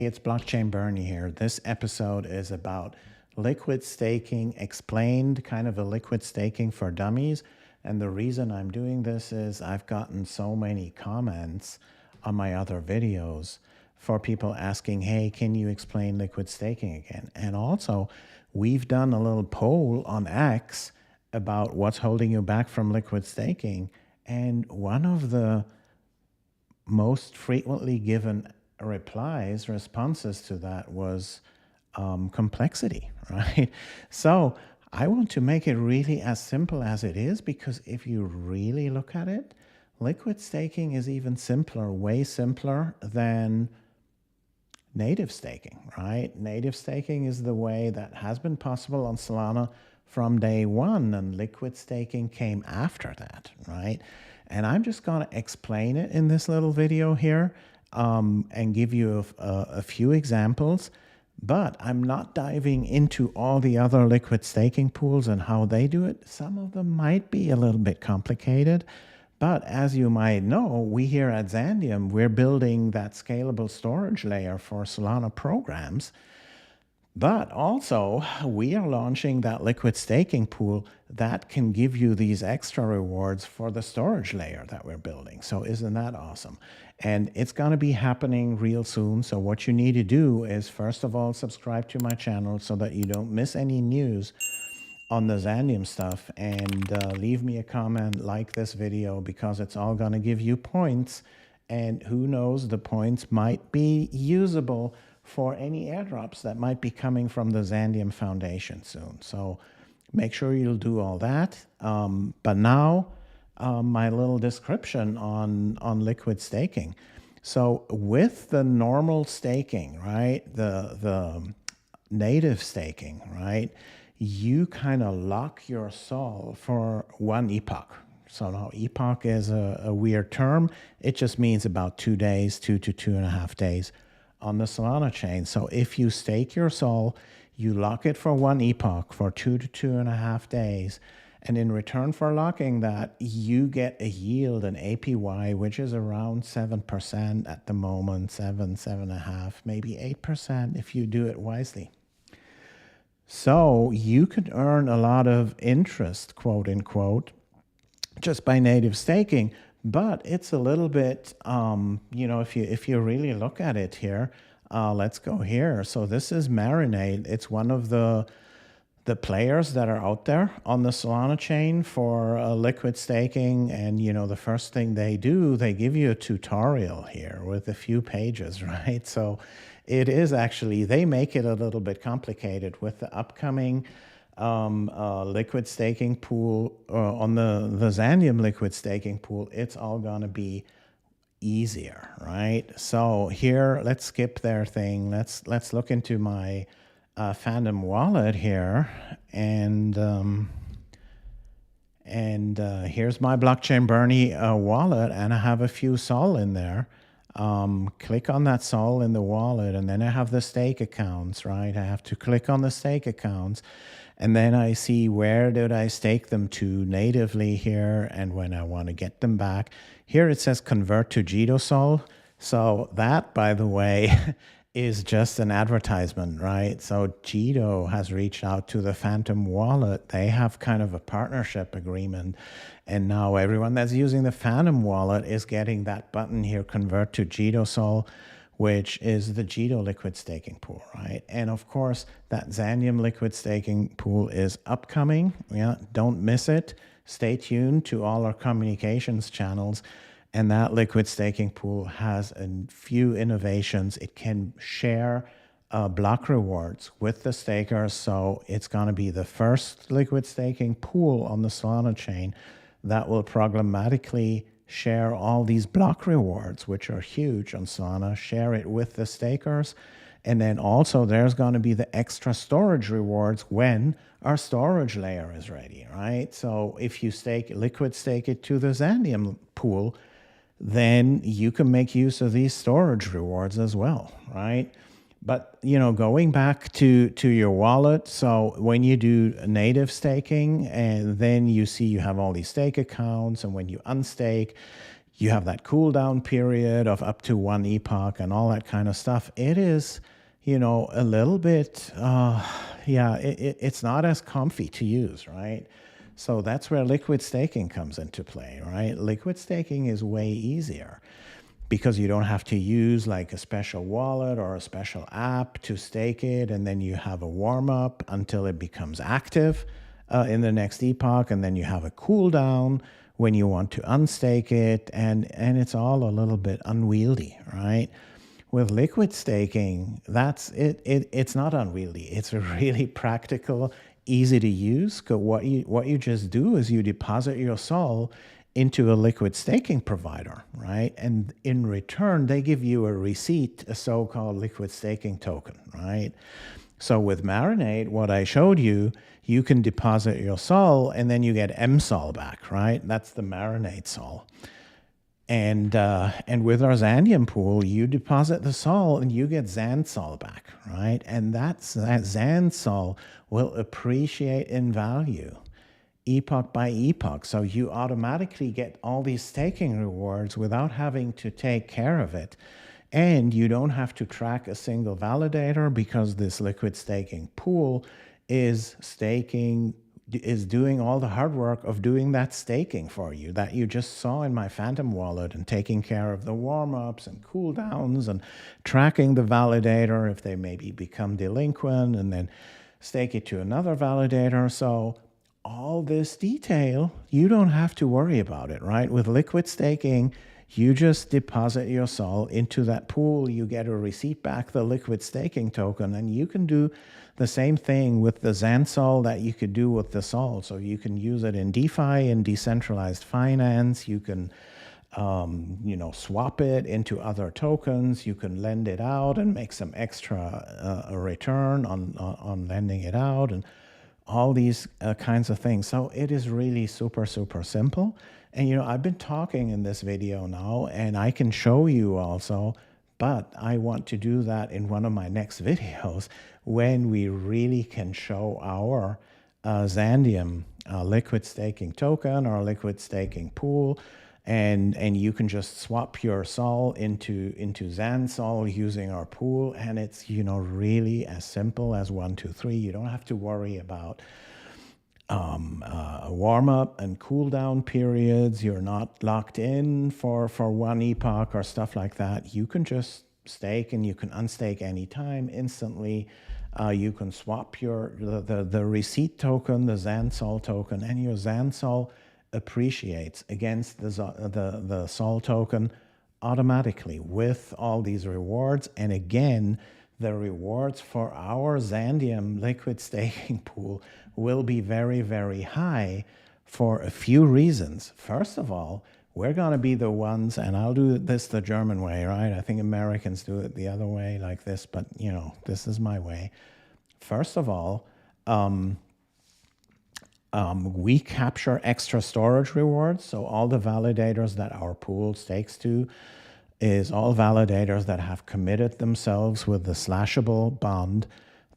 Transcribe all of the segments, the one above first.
It's Blockchain Bernie here. This episode is about liquid staking explained, kind of a liquid staking for dummies. And the reason I'm doing this is I've gotten so many comments on my other videos for people asking, hey, can you explain liquid staking again? And also, we've done a little poll on X about what's holding you back from liquid staking. And one of the most frequently given responses to that was complexity, right? So I want to make it really as simple as it is, because if you really look at it, liquid staking is even simpler, way simpler than native staking, right? Native staking is the way that has been possible on Solana from day one, and liquid staking came after that, right? And I'm just going to explain it in this little video here and give you a few examples, but I'm not diving into all the other liquid staking pools and how they do it. Some of them might be a little bit complicated, but as you might know, we here at Xandeum, we're building that scalable storage layer for Solana programs. But also, we are launching that liquid staking pool that can give you these extra rewards for the storage layer that we're building. So isn't that awesome? And it's going to be happening real soon. So what you need to do is, first of all, subscribe to my channel so that you don't miss any news on the Xandeum stuff, and leave me a comment, like this video, because it's all going to give you points. And who knows, the points might be usable for any airdrops that might be coming from the Xandeum Foundation soon. So make sure you'll do all that. But now, my little description on liquid staking. So with the normal staking, right, the native staking, right, you kind of lock your sol for one epoch. So now epoch is a weird term. It just means about 2 days, 2 to 2.5 days on the Solana chain. So if you stake your sol, you lock it for one epoch for 2 to 2.5 days. And in return for locking that, you get a yield, an APY, which is around 7% at the moment, 7.5, maybe 8% if you do it wisely. So you could earn a lot of interest, quote unquote, just by native staking. But it's a little bit, you know, if you really look at it here, let's go here. So this is Marinade. It's one of the players that are out there on the Solana chain for liquid staking. And, you know, the first thing they do, they give you a tutorial here with a few pages, right? So it is actually, they make it a little bit complicated with the upcoming liquid staking pool on the Xandeum liquid staking pool. It's all going to be easier, right? So here, let's skip their thing. Let's look into my Xandum wallet here, and here's my Blockchain Bernie wallet, and I have a few sol in there. Click on that sol in the wallet, and then I have the stake accounts, right? I have to click on the stake accounts, and then I see where did I stake them to natively here, and when I want to get them back. Here it says convert to Jito sol. So that, by the way, is just an advertisement, right? So Jito has reached out to the Phantom wallet. They have kind of a partnership agreement. And now everyone that's using the Phantom wallet is getting that button here, convert to Jito sol, which is the Jito liquid staking pool, right? And of course, that Xandeum liquid staking pool is upcoming. Yeah, don't miss it. Stay tuned to all our communications channels. And that liquid staking pool has a few innovations. It can share block rewards with the stakers. So it's going to be the first liquid staking pool on the Solana chain that will programmatically share all these block rewards, which are huge on Solana, share it with the stakers. And then also there's going to be the extra storage rewards when our storage layer is ready, right? So if you liquid stake it to the Xandeum pool, then you can make use of these storage rewards as well, right? But, you know, going back to your wallet, so when you do native staking, and then you see you have all these stake accounts, and when you unstake, you have that cooldown period of up to 1 epoch and all that kind of stuff. It is, you know, a little bit, it's not as comfy to use, right? So that's where liquid staking comes into play, right? Liquid staking is way easier because you don't have to use like a special wallet or a special app to stake it, and then you have a warm-up until it becomes active in the next epoch, and then you have a cooldown when you want to unstake it, and it's all a little bit unwieldy, right? With liquid staking, that's it. It's not unwieldy. It's really practical, easy to use. What you just do is you deposit your SOL into a liquid staking provider, right? And in return, they give you a receipt, a so-called liquid staking token, right? So with Marinade, what I showed you, you can deposit your SOL and then you get MSOL back, right? That's the Marinade SOL. And with our Xandeum pool, you deposit the SOL and you get XanSol back, right? And that XanSol will appreciate in value epoch by epoch. So you automatically get all these staking rewards without having to take care of it. And you don't have to track a single validator because this liquid staking pool is doing all the hard work of doing that staking for you that you just saw in my Phantom wallet, and taking care of the warm-ups and cooldowns and tracking the validator if they maybe become delinquent, and then stake it to another validator. So all this detail, you don't have to worry about it, right? With liquid staking, you just deposit your SOL into that pool, you get a receipt back, the liquid staking token, and you can do the same thing with the XanSol that you could do with the SOL. So you can use it in DeFi and decentralized finance. You can, swap it into other tokens. You can lend it out and make some extra return on lending it out, and all these kinds of things. So it is really super, super simple. And, I've been talking in this video now, and I can show you also, but I want to do that in one of my next videos when we really can show our Xandeum liquid staking token or liquid staking pool. And you can just swap your SOL into XanSol using our pool. And it's, really as simple as 1, 2, 3. You don't have to worry about warm-up and cool-down periods. You're not locked in for 1 epoch or stuff like that. You can just stake, and you can unstake anytime, instantly. You can swap the receipt token, the XanSol token, and your XanSol appreciates against the SOL token automatically with all these rewards. And again, the rewards for our Xandeum liquid staking pool will be very, very high for a few reasons. First of all, we're going to be the ones, and I'll do this the German way, right? I think Americans do it the other way like this, but, this is my way. First of all, we capture extra storage rewards. So all the validators that our pool stakes to is all validators that have committed themselves with the slashable bond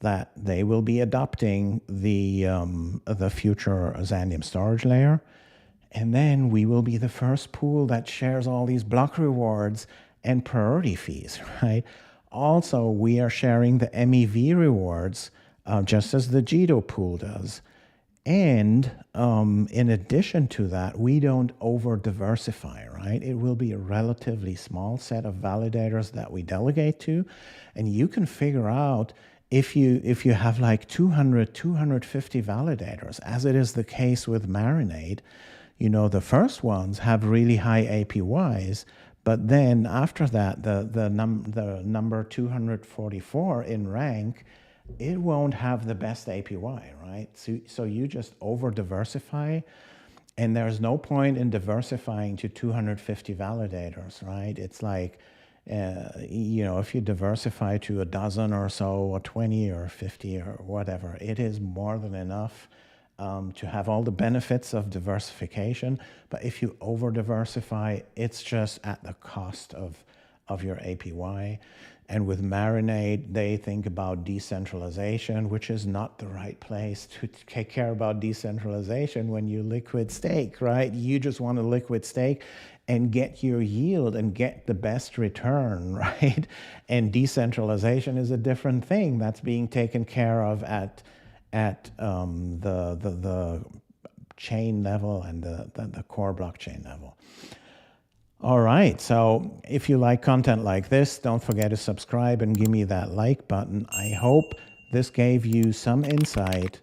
that they will be adopting the future Xandeum storage layer. And then we will be the first pool that shares all these block rewards and priority fees, right? Also, we are sharing the MEV rewards just as the Jito pool does. And in addition to that, we don't over-diversify, right? It will be a relatively small set of validators that we delegate to. And you can figure out if you have like 200, 250 validators, as it is the case with Marinade, the first ones have really high APYs, but then after that, the number 244 in rank, it won't have the best APY, right? So you just over-diversify, and there's no point in diversifying to 250 validators, right? It's like, if you diversify to a dozen or so, or 20 or 50 or whatever, it is more than enough to have all the benefits of diversification. But if you over-diversify, it's just at the cost of your APY. And with Marinade, they think about decentralization, which is not the right place to take care about decentralization when you liquid stake, right? You just want to liquid stake and get your yield and get the best return, right? And decentralization is a different thing that's being taken care of at the chain level and the core blockchain level. All right, so if you like content like this, don't forget to subscribe and give me that like button. I hope this gave you some insight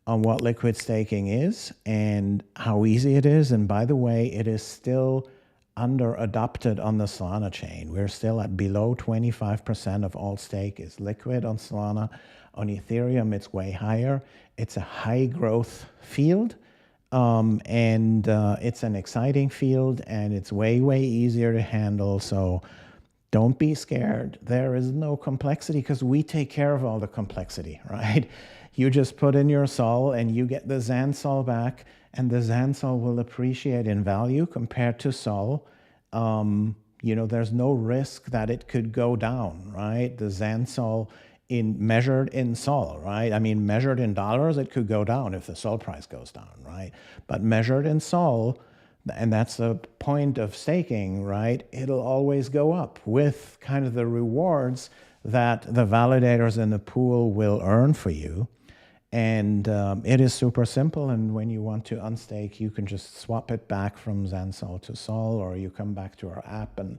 on what liquid staking is and how easy it is. And by the way, it is still under adopted on the Solana chain. We're still at below 25% of all stake is liquid on Solana. On Ethereum, it's way higher. It's a high growth field. It's an exciting field, and it's way, way easier to handle. So don't be scared. There is no complexity because we take care of all the complexity, right? You just put in your sol and you get the XanSol back, and the XanSol will appreciate in value compared to sol. You know, there's no risk that it could go down, right? The XanSol measured in sol, right? I mean, measured in dollars, it could go down if the sol price goes down, right? But measured in sol, and that's the point of staking, right? It'll always go up with kind of the rewards that the validators in the pool will earn for you. And it is super simple. And when you want to unstake, you can just swap it back from XanSol to sol, or you come back to our app and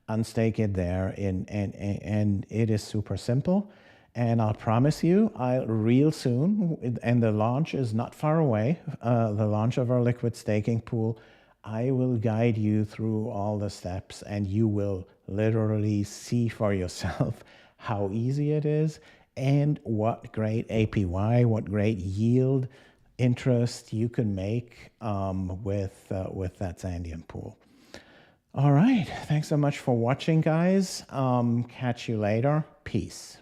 unstake it there, and it is super simple. And I'll promise you, real soon, and the launch is not far away, the launch of our liquid staking pool, I will guide you through all the steps, and you will literally see for yourself how easy it is and what great APY, what great yield interest you can make with that Xandeum pool. All right. Thanks so much for watching, guys. Catch you later. Peace.